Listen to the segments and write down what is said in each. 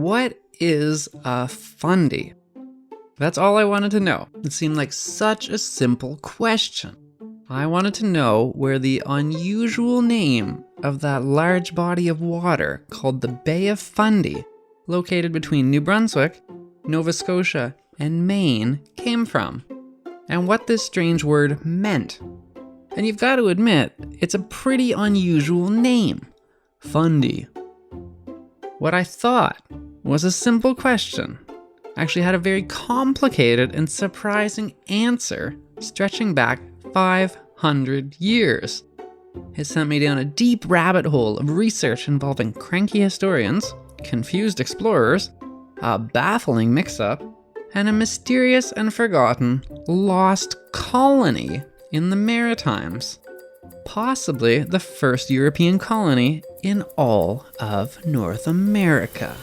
What is a fundy? That's all I wanted to know. It seemed like such a simple question. I wanted to know where the unusual name of that large body of water called the Bay of Fundy, located between New Brunswick, Nova Scotia, and Maine, came from, and what this strange word meant. And you've got to admit, it's a pretty unusual name, Fundy. What I thought was a simple question actually had a very complicated and surprising answer stretching back 500 years. It sent me down a deep rabbit hole of research involving cranky historians, confused explorers, a baffling mix-up, and a mysterious and forgotten lost colony in the Maritimes. Possibly the first European colony in all of North America.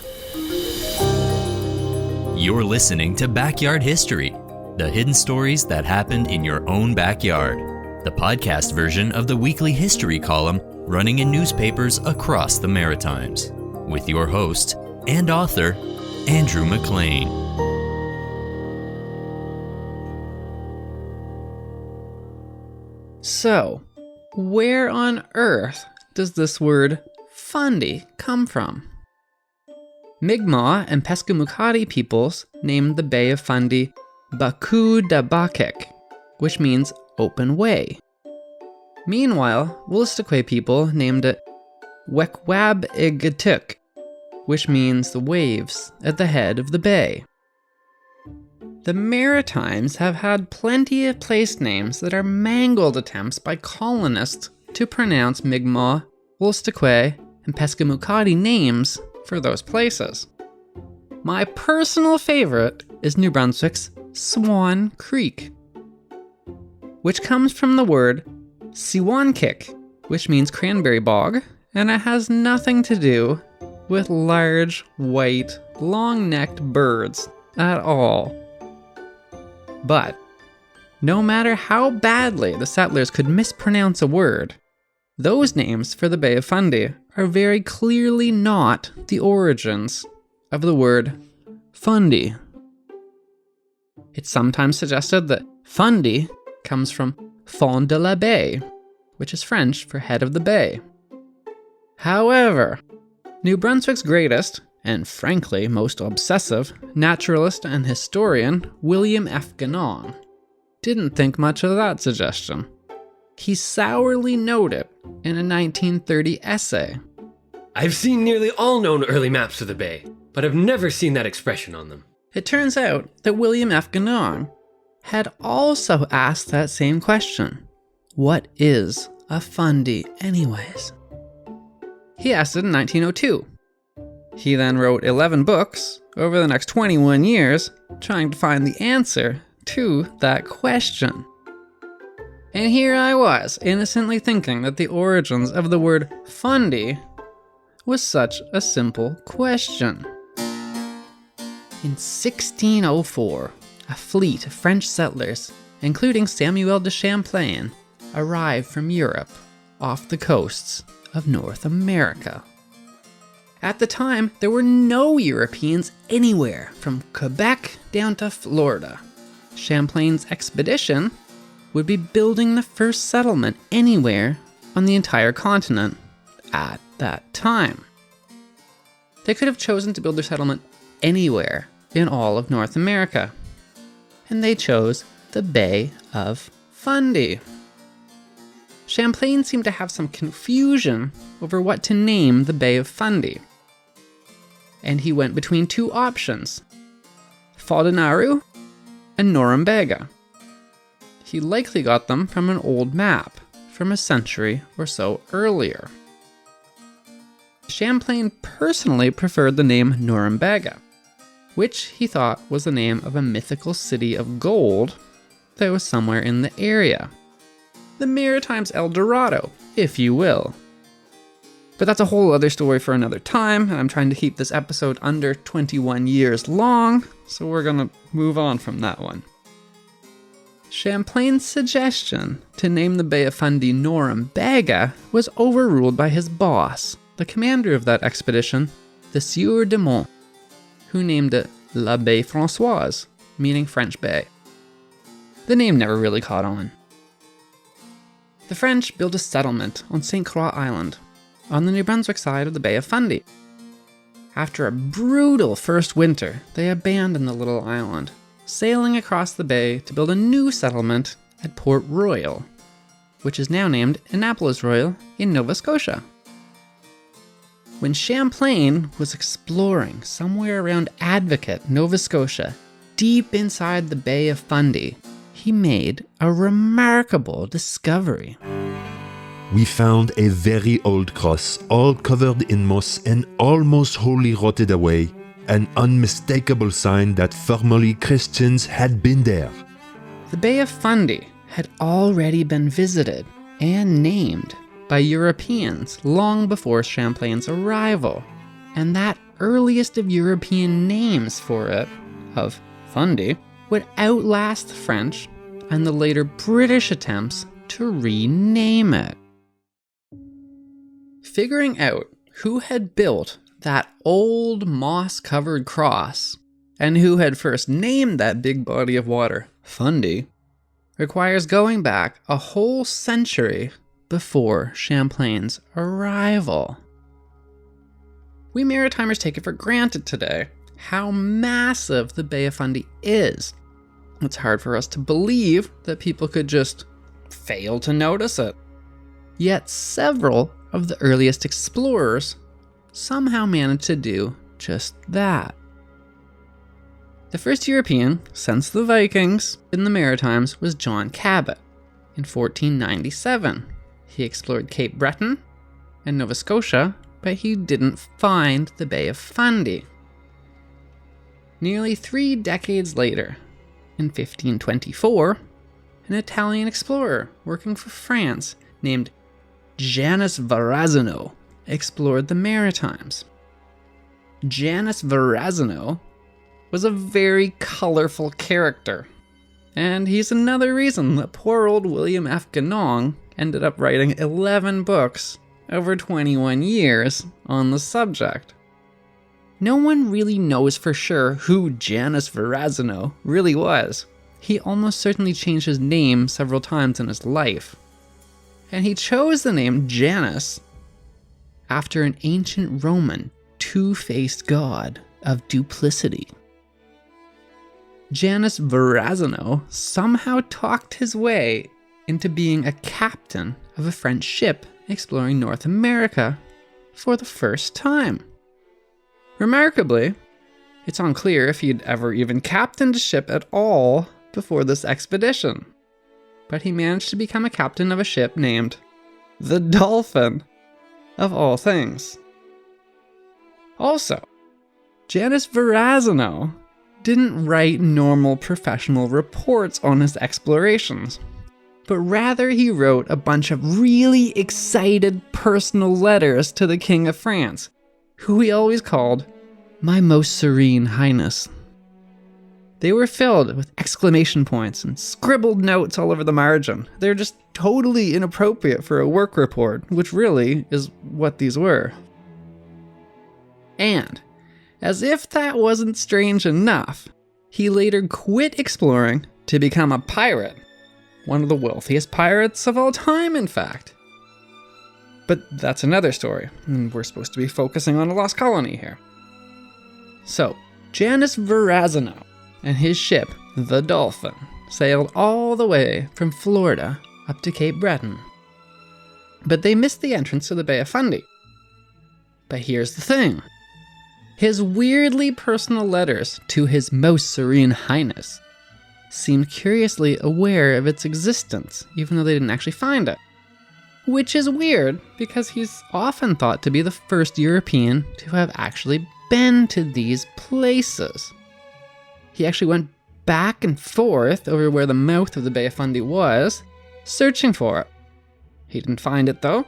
You're listening to Backyard History, the hidden stories that happened in your own backyard. The podcast version of the weekly history column running in newspapers across the Maritimes. With your host and author, Andrew McLean. So, where on earth does this word Fundy come from? Mi'kmaq and Pescamukati peoples named the Bay of Fundy Baku da Bakek, which means open way. Meanwhile, Wolastoqey people named it Wekwab-Igatuk, which means the waves at the head of the bay. The Maritimes have had plenty of place names that are mangled attempts by colonists to pronounce Mi'kmaq, Wolastoqey, and Pescamukati names for those places. My personal favorite is New Brunswick's Swan Creek, which comes from the word Siwankik, which means cranberry bog, and it has nothing to do with large, white, long-necked birds at all. But no matter how badly the settlers could mispronounce a word, those names for the Bay of Fundy are very clearly not the origins of the word Fundy. It's sometimes suggested that Fundy comes from Fond de la Baie, which is French for head of the bay. However, New Brunswick's greatest, and frankly most obsessive, naturalist and historian, William F. Ganong, didn't think much of that suggestion. He sourly noted in a 1930 essay, "I've seen nearly all known early maps of the bay, but I've never seen that expression on them." It turns out that William F. Ganong had also asked that same question. What is a fundy anyways? He asked it in 1902. He then wrote 11 books over the next 21 years trying to find the answer to that question. And here I was, innocently thinking that the origins of the word fundy was such a simple question. In 1604, a fleet of French settlers, including Samuel de Champlain, arrived from Europe off the coasts of North America. At the time, there were no Europeans anywhere from Quebec down to Florida. Champlain's expedition would be building the first settlement anywhere on the entire continent at that time. They could have chosen to build their settlement anywhere in all of North America, and they chose the Bay of Fundy. Champlain seemed to have some confusion over what to name the Bay of Fundy, and he went between two options, Faldanaru and Norumbega. He likely got them from an old map from a century or so earlier. Champlain personally preferred the name Norumbega, which he thought was the name of a mythical city of gold that was somewhere in the area. The Maritimes El Dorado, if you will. But that's a whole other story for another time, and I'm trying to keep this episode under 21 years long, so we're gonna move on from that one. Champlain's suggestion to name the Bay of Fundy Norumbega was overruled by his boss, the commander of that expedition, the Sieur de Mont. who named it La Baie Françoise, meaning French Bay. The name never really caught on. The French built a settlement on St. Croix Island, on the New Brunswick side of the Bay of Fundy. After a brutal first winter, they abandoned the little island, sailing across the bay to build a new settlement at Port Royal, which is now named Annapolis Royal in Nova Scotia. When Champlain was exploring somewhere around Advocate, Nova Scotia, deep inside the Bay of Fundy, he made a remarkable discovery. We found a very old cross, all covered in moss and almost wholly rotted away, an unmistakable sign that formerly Christians had been there. The Bay of Fundy had already been visited and named by Europeans long before Champlain's arrival, and that earliest of European names for it, of Fundy, would outlast the French and the later British attempts to rename it. Figuring out who had built that old moss-covered cross and who had first named that big body of water Fundy requires going back a whole century before Champlain's arrival. We Maritimers take it for granted today how massive the Bay of Fundy is. It's hard for us to believe that people could just fail to notice it. Yet several of the earliest explorers somehow managed to do just that. The first European since the Vikings in the Maritimes was John Cabot in 1497. He explored Cape Breton and Nova Scotia, but he didn't find the Bay of Fundy. Nearly 3 decades later, in 1524, an Italian explorer working for France named Janus Verrazano explored the Maritimes. Janus Verrazano was a very colorful character, and he's another reason that poor old William F. Ganong ended up writing 11 books over 21 years on the subject. No one really knows for sure who Janus Verrazano really was. He almost certainly changed his name several times in his life. And he chose the name Janus after an ancient Roman two-faced god of duplicity. Janus Verrazano somehow talked his way into being a captain of a French ship exploring North America for the first time. Remarkably, it's unclear if he'd ever even captained a ship at all before this expedition, but he managed to become a captain of a ship named the Dolphin, of all things. Also, Janus Verrazano didn't write normal professional reports on his explorations, but rather he wrote a bunch of really excited personal letters to the King of France, who he always called My Most Serene Highness. They were filled with exclamation points and scribbled notes all over the margin. They're just totally inappropriate for a work report, which really is what these were. And, as if that wasn't strange enough, he later quit exploring to become a pirate. One of the wealthiest pirates of all time, in fact. But that's another story, and we're supposed to be focusing on a lost colony here. So, Janus Verrazano and his ship, the Dolphin, sailed all the way from Florida up to Cape Breton. But they missed the entrance to the Bay of Fundy. But here's the thing. His weirdly personal letters to His Most Serene Highness seemed curiously aware of its existence, even though they didn't actually find it. Which is weird, because he's often thought to be the first European to have actually been to these places. He actually went back and forth over where the mouth of the Bay of Fundy was, searching for it. He didn't find it though.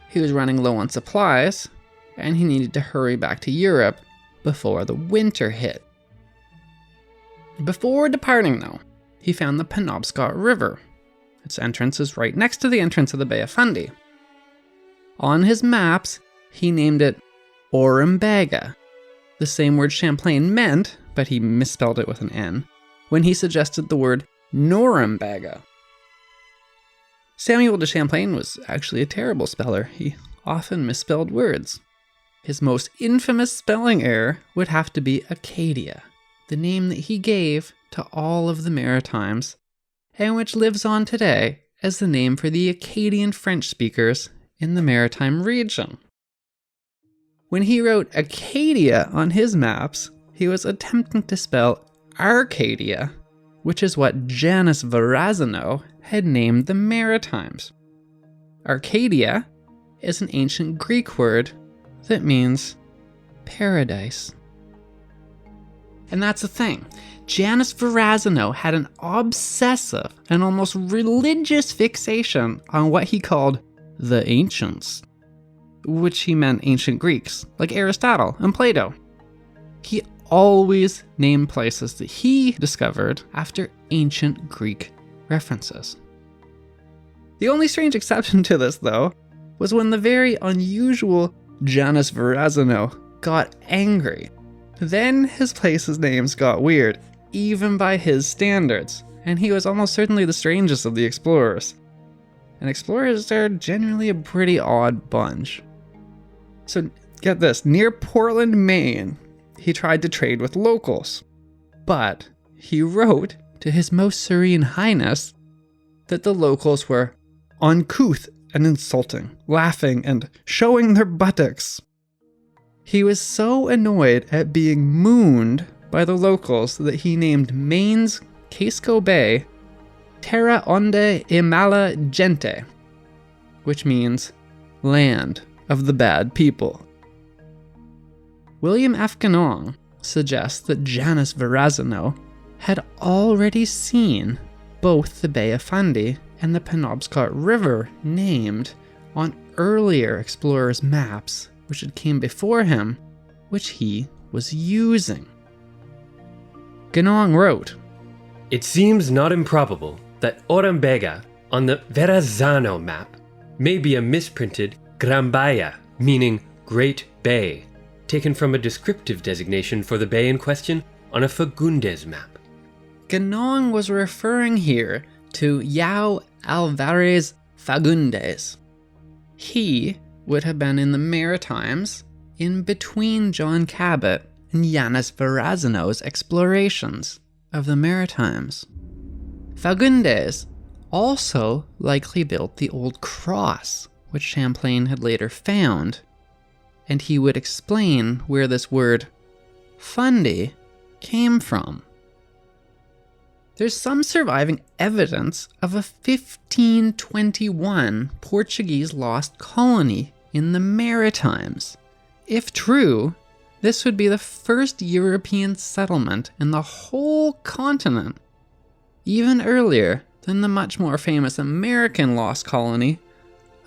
He was running low on supplies, and he needed to hurry back to Europe before the winter hit. Before departing though, he found the Penobscot River. Its entrance is right next to the entrance of the Bay of Fundy. On his maps, he named it Orembaga, the same word Champlain meant, but he misspelled it with an N, when he suggested the word Norumbega. Samuel de Champlain was actually a terrible speller. He often misspelled words. His most infamous spelling error would have to be Acadia, the name that he gave to all of the Maritimes, and which lives on today as the name for the Acadian French speakers in the Maritime region. When he wrote Acadia on his maps, he was attempting to spell Arcadia, which is what Janus Verrazano had named the Maritimes. Arcadia is an ancient Greek word that means paradise. And that's the thing. Janus Verrazano had an obsessive and almost religious fixation on what he called the ancients, which he meant ancient Greeks, like Aristotle and Plato. He always named places that he discovered after ancient Greek references. The only strange exception to this, though, was when the very unusual Janus Verrazano got angry. Then his places' names got weird, even by his standards, and he was almost certainly the strangest of the explorers. And explorers are generally a pretty odd bunch. So get this, near Portland, Maine, he tried to trade with locals, but he wrote to His Most Serene Highness that the locals were uncouth and insulting, laughing and showing their buttocks. He was so annoyed at being mooned by the locals that he named Maine's Casco Bay Terra Onde e Mala Gente, which means land of the bad people. William F. Ganong suggests that Janus Verrazano had already seen both the Bay of Fundy and the Penobscot River named on earlier explorers' maps which had came before him, which he was using. Ganong wrote, "It seems not improbable that Orambega on the Verrazano map may be a misprinted Grambaya, meaning Great Bay, taken from a descriptive designation for the bay in question on a Fagundes map." Ganong was referring here to João Alvares Fagundes. He would have been in the Maritimes in between John Cabot and Janus Verrazano's explorations of the Maritimes. Fagundes also likely built the Old Cross, which Champlain had later found, and he would explain where this word Fundy came from. There's some surviving evidence of a 1521 Portuguese lost colony in the Maritimes. If true, this would be the first European settlement in the whole continent, even earlier than the much more famous American lost colony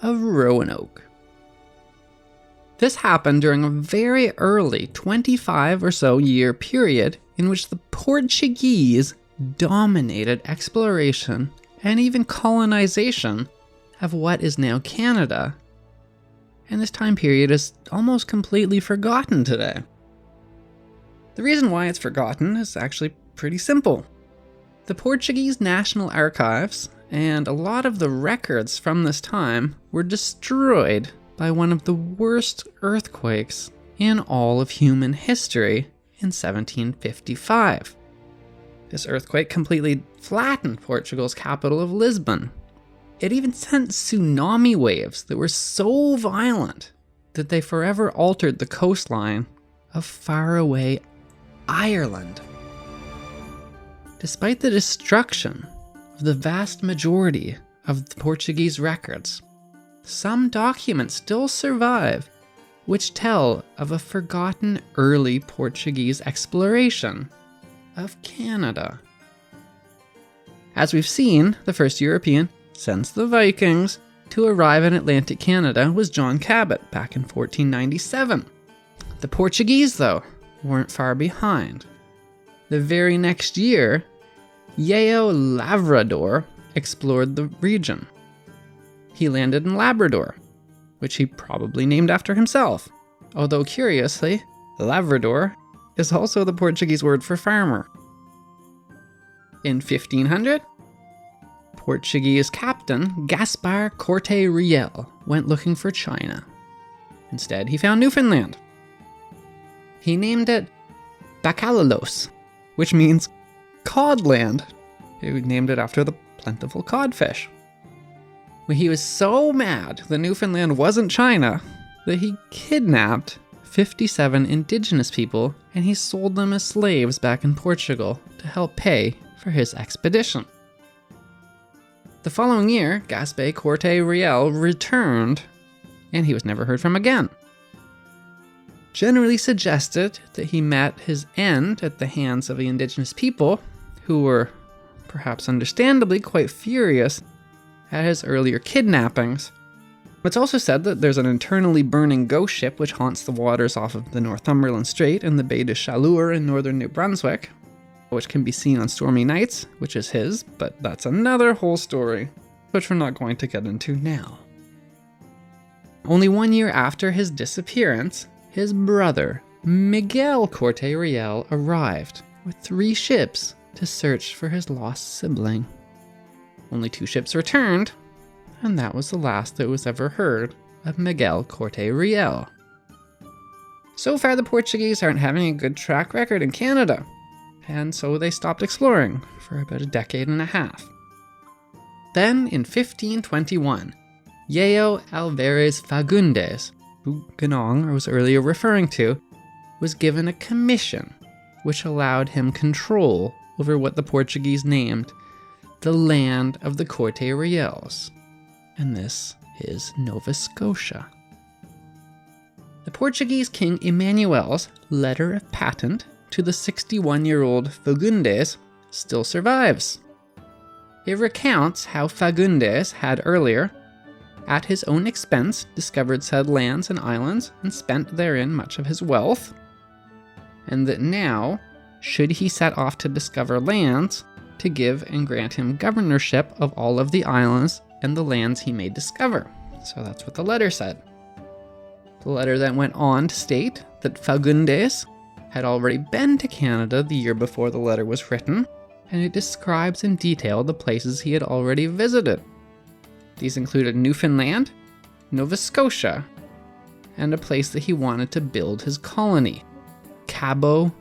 of Roanoke. This happened during a very early 25 or so year period in which the Portuguese dominated exploration and even colonization of what is now Canada. And this time period is almost completely forgotten today. The reason why it's forgotten is actually pretty simple. The Portuguese National Archives and a lot of the records from this time were destroyed by one of the worst earthquakes in all of human history in 1755. This earthquake completely flattened Portugal's capital of Lisbon. It even sent tsunami waves that were so violent that they forever altered the coastline of faraway Ireland. Despite the destruction of the vast majority of the Portuguese records, some documents still survive which tell of a forgotten early Portuguese exploration of Canada. As we've seen, the first European since the Vikings to arrive in Atlantic Canada was John Cabot back in 1497. The Portuguese, though, weren't far behind. The very next year, João Lavrador explored the region. He landed in Labrador, which he probably named after himself, although curiously, Lavrador is also the Portuguese word for farmer. In 1500, Portuguese captain Gaspar Corte Real went looking for China. Instead, he found Newfoundland. He named it Bacalalos, which means codland. He named it after the plentiful codfish. He was so mad that Newfoundland wasn't China that he kidnapped 57 indigenous people and he sold them as slaves back in Portugal to help pay for his expedition. The following year, Gaspar Corte Real returned, and he was never heard from again. Generally suggested that he met his end at the hands of the indigenous people, who were, perhaps understandably, quite furious at his earlier kidnappings. It's also said that there's an internally burning ghost ship which haunts the waters off of the Northumberland Strait and the Baie de Chaleur in northern New Brunswick, which can be seen on stormy nights, which is his, but that's another whole story, which we're not going to get into now. Only 1 year after his disappearance, his brother, Miguel Corte Real, arrived with 3 ships to search for his lost sibling. Only 2 ships returned, and that was the last that was ever heard of Miguel Corte Real. So far, the Portuguese aren't having a good track record in Canada, and so they stopped exploring for about a decade and a half. Then, in 1521, Yeo Alvarez Fagundes, who Ganong was earlier referring to, was given a commission which allowed him control over what the Portuguese named the land of the Corte Reals, and this is Nova Scotia. The Portuguese King Emmanuel's letter of patent to the 61-year-old Fagundes still survives. It recounts how Fagundes had earlier, at his own expense, discovered said lands and islands and spent therein much of his wealth, and that now, should he set off to discover lands, to give and grant him governorship of all of the islands and the lands he may discover. So that's what the letter said. The letter then went on to state that Fagundes had already been to Canada the year before the letter was written, and it describes in detail the places he had already visited. These included Newfoundland, Nova Scotia, and a place that he wanted to build his colony, Cabo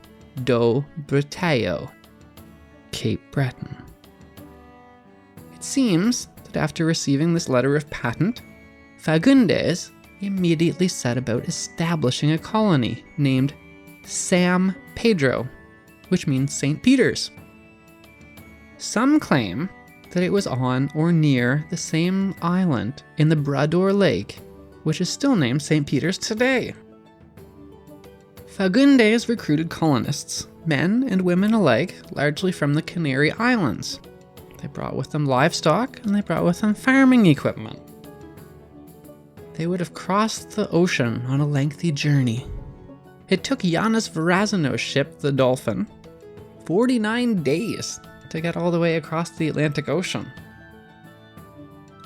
do Breton, Cape Breton. It seems that after receiving this letter of patent, Fagundes immediately set about establishing a colony named San Pedro, which means St. Peter's. Some claim that it was on or near the same island in the Brador Lake, which is still named St. Peter's today. Fagundes recruited colonists, men and women alike, largely from the Canary Islands. They brought with them livestock and they brought with them farming equipment. They would have crossed the ocean on a lengthy journey. It took Llanos Verrazano's ship, the Dolphin, 49 days to get all the way across the Atlantic Ocean.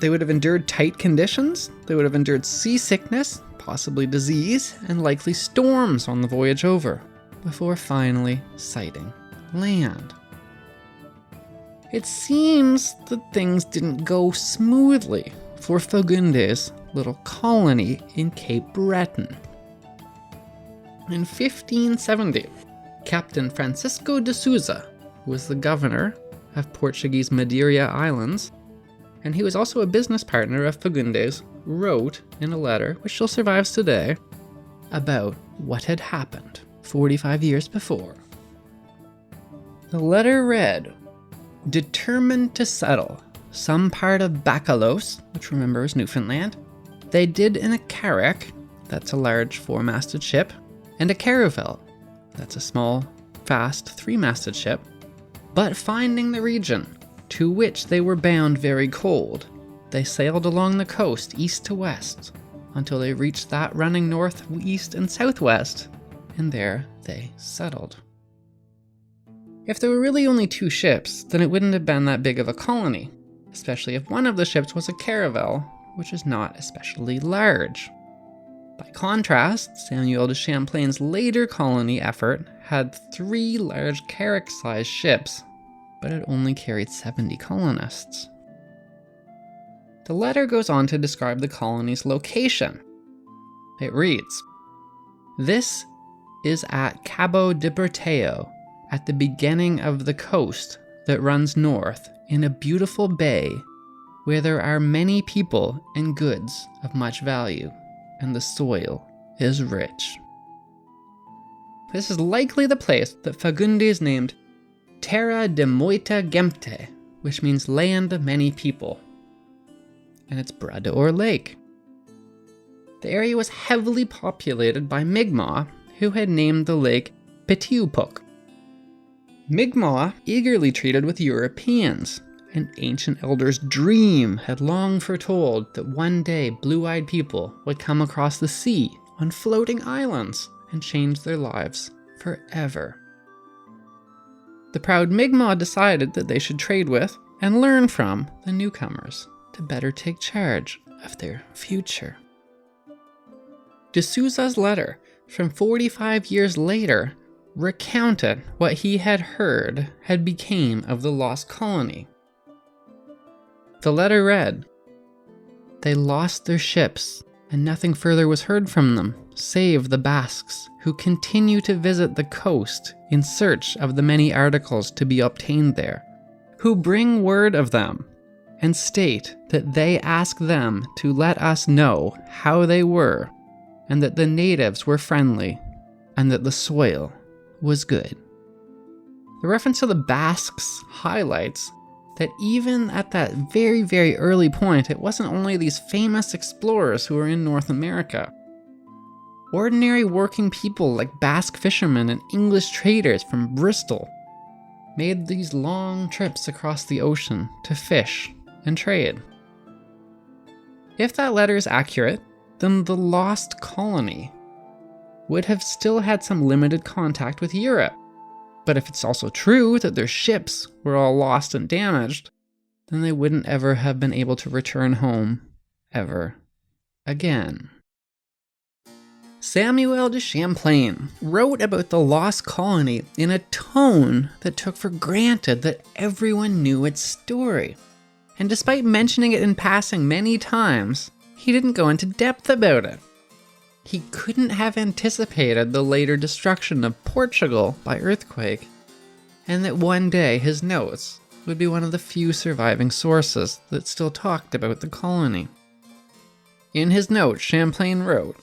They would have endured tight conditions, they would have endured seasickness, possibly disease, and likely storms on the voyage over, before finally sighting land. It seems that things didn't go smoothly for Fagundes' little colony in Cape Breton. In 1570, Captain Francisco de Souza was the governor of Portuguese Madeira Islands, and he was also a business partner of Fagundes, wrote in a letter, which still survives today, about what had happened 45 years before. The letter read, "Determined to settle some part of Bacalaos, which remember is Newfoundland, they did in a carrack, that's a large 4-masted ship, and a caravel, that's a small, fast 3-masted ship, but finding the region to which they were bound very cold, they sailed along the coast east to west until they reached that running north, east, and southwest, and there they settled." If there were really only 2 ships, then it wouldn't have been that big of a colony, especially if one of the ships was a caravel, which is not especially large. By contrast, Samuel de Champlain's later colony effort had 3 large carrack-sized ships, but it only carried 70 colonists. The letter goes on to describe the colony's location. It reads, "This is at Cabo de Berteo, at the beginning of the coast that runs north in a beautiful bay where there are many people and goods of much value, and the soil is rich." This is likely the place that Fagundes named Terra de Muita Gente, which means land of many people, and it's Brada or lake. The area was heavily populated by Mi'kmaq, who had named the lake Petiupuk. Mi'kmaq eagerly traded with Europeans. An ancient elder's dream had long foretold that one day blue-eyed people would come across the sea on floating islands and change their lives forever. The proud Mi'kmaq decided that they should trade with and learn from the newcomers to better take charge of their future. De Souza's letter from 45 years later recounted what he had heard had became of the lost colony. The letter read, "They lost their ships, and nothing further was heard from them, save the Basques, who continue to visit the coast in search of the many articles to be obtained there, who bring word of them, and state that they ask them to let us know how they were, and that the natives were friendly, and that the soil was good." The reference to the Basques highlights that even at that very, very early point, it wasn't only these famous explorers who were in North America. Ordinary working people like Basque fishermen and English traders from Bristol made these long trips across the ocean to fish and trade. If that letter is accurate, then the lost colony would have still had some limited contact with Europe. But if it's also true that their ships were all lost and damaged, then they wouldn't ever have been able to return home ever again. Samuel de Champlain wrote about the lost colony in a tone that took for granted that everyone knew its story. And despite mentioning it in passing many times, he didn't go into depth about it. He couldn't have anticipated the later destruction of Portugal by earthquake, and that one day his notes would be one of the few surviving sources that still talked about the colony. In his note, Champlain wrote,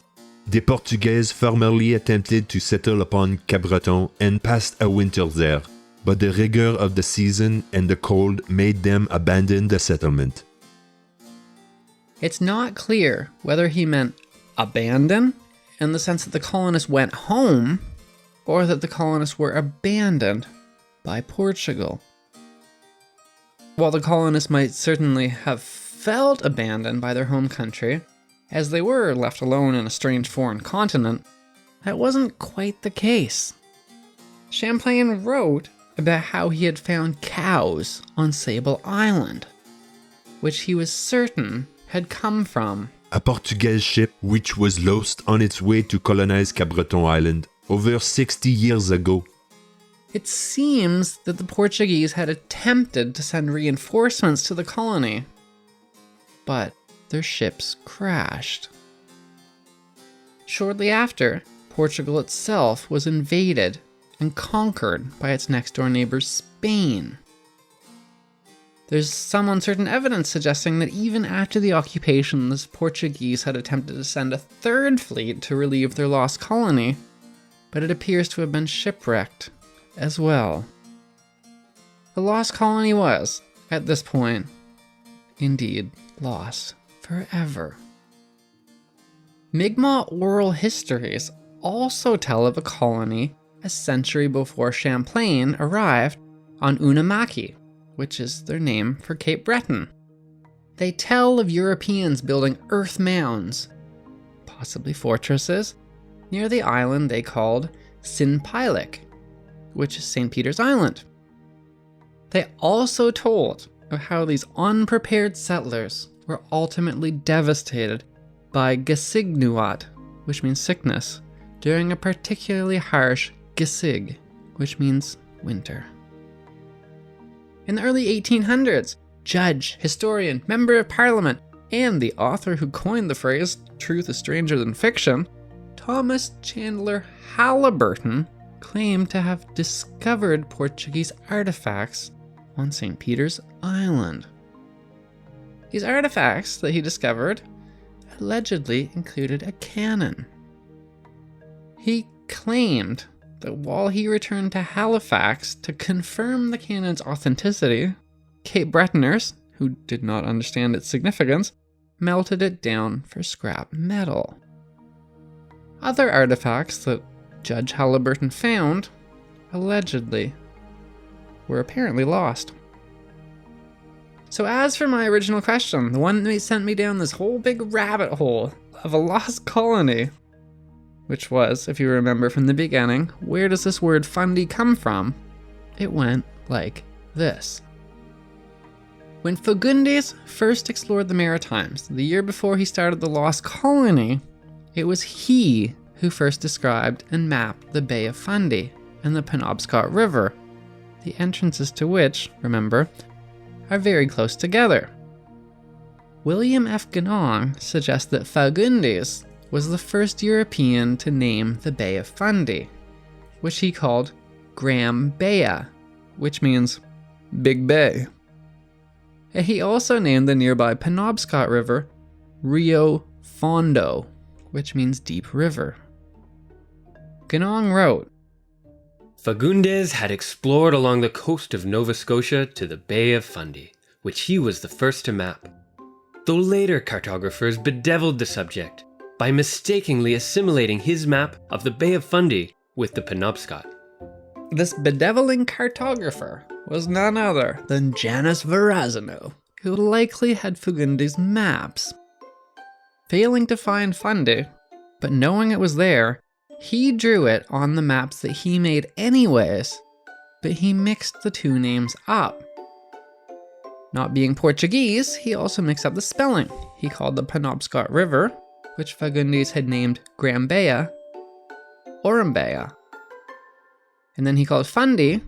"The Portuguese formerly attempted to settle upon Cape Breton and passed a winter there, but the rigor of the season and the cold made them abandon the settlement." It's not clear whether he meant abandon, in the sense that the colonists went home, or that the colonists were abandoned by Portugal. While the colonists might certainly have felt abandoned by their home country, as they were left alone in a strange foreign continent, that wasn't quite the case. Champlain wrote about how he had found cows on Sable Island, which he was certain had come from a Portuguese ship which was lost on its way to colonize Cape Breton Island over 60 years ago. It seems that the Portuguese had attempted to send reinforcements to the colony, but their ships crashed. Shortly after, Portugal itself was invaded and conquered by its next-door neighbor, Spain. There's some uncertain evidence suggesting that even after the occupation, the Portuguese had attempted to send a third fleet to relieve their lost colony, but it appears to have been shipwrecked as well. The lost colony was, at this point, indeed lost forever. Mi'kmaq oral histories also tell of a colony a century before Champlain arrived on Unamaki, which is their name for Cape Breton. They tell of Europeans building earth mounds, possibly fortresses, near the island they called Sinpilik, which is St. Peter's Island. They also told of how these unprepared settlers were ultimately devastated by Gasignuat, which means sickness, during a particularly harsh gesig, which means winter. In the early 1800s, judge, historian, member of parliament, and the author who coined the phrase, truth is stranger than fiction, Thomas Chandler Halliburton claimed to have discovered Portuguese artifacts on St. Peter's Island. These artifacts that he discovered allegedly included a cannon. He claimed that while he returned to Halifax to confirm the cannon's authenticity, Cape Bretoners, who did not understand its significance, melted it down for scrap metal. Other artifacts that Judge Halliburton found, allegedly, were apparently lost. So as for my original question, the one that sent me down this whole big rabbit hole of a lost colony, which was, if you remember from the beginning, where does this word Fundy come from? It went like this. When Fagundes first explored the Maritimes, the year before he started the lost colony, it was he who first described and mapped the Bay of Fundy and the Penobscot River, the entrances to which, remember, are very close together. William F. Ganong suggests that Fagundes was the first European to name the Bay of Fundy, which he called Grambaya, which means Big Bay. And he also named the nearby Penobscot River Rio Fondo, which means deep river. Ganong wrote, Fagundes had explored along the coast of Nova Scotia to the Bay of Fundy, which he was the first to map, though later cartographers bedeviled the subject by mistakenly assimilating his map of the Bay of Fundy with the Penobscot. This bedeviling cartographer was none other than Janus Verrazano, who likely had Fagundes' maps. Failing to find Fundy, but knowing it was there, he drew it on the maps that he made anyways, but he mixed the two names up. Not being Portuguese, he also mixed up the spelling. He called the Penobscot River, which Fagundes had named Grambaya, Orambaya. And then he called Fundy,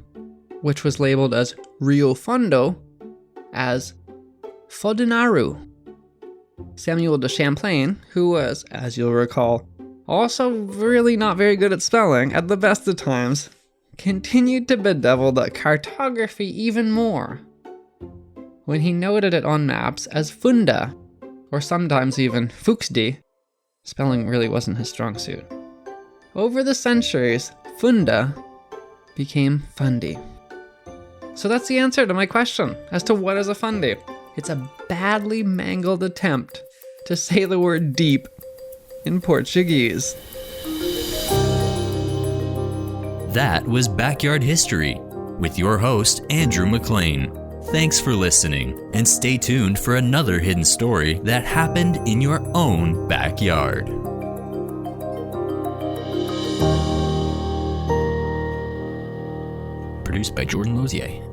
which was labeled as Rio Fondo, as Fodinaru. Samuel de Champlain, who was, as you'll recall, also really not very good at spelling at the best of times, continued to bedevil the cartography even more when he noted it on maps as Funda, or sometimes even Fuxdi. Spelling really wasn't his strong suit. Over the centuries, Funda became Fundy. So that's the answer to my question as to what is a Fundy. It's a badly mangled attempt to say the word deep in Portuguese. That was Backyard History with your host, Andrew McLean. Thanks for listening, and stay tuned for another hidden story that happened in your own backyard. Produced by Jordan Lozier.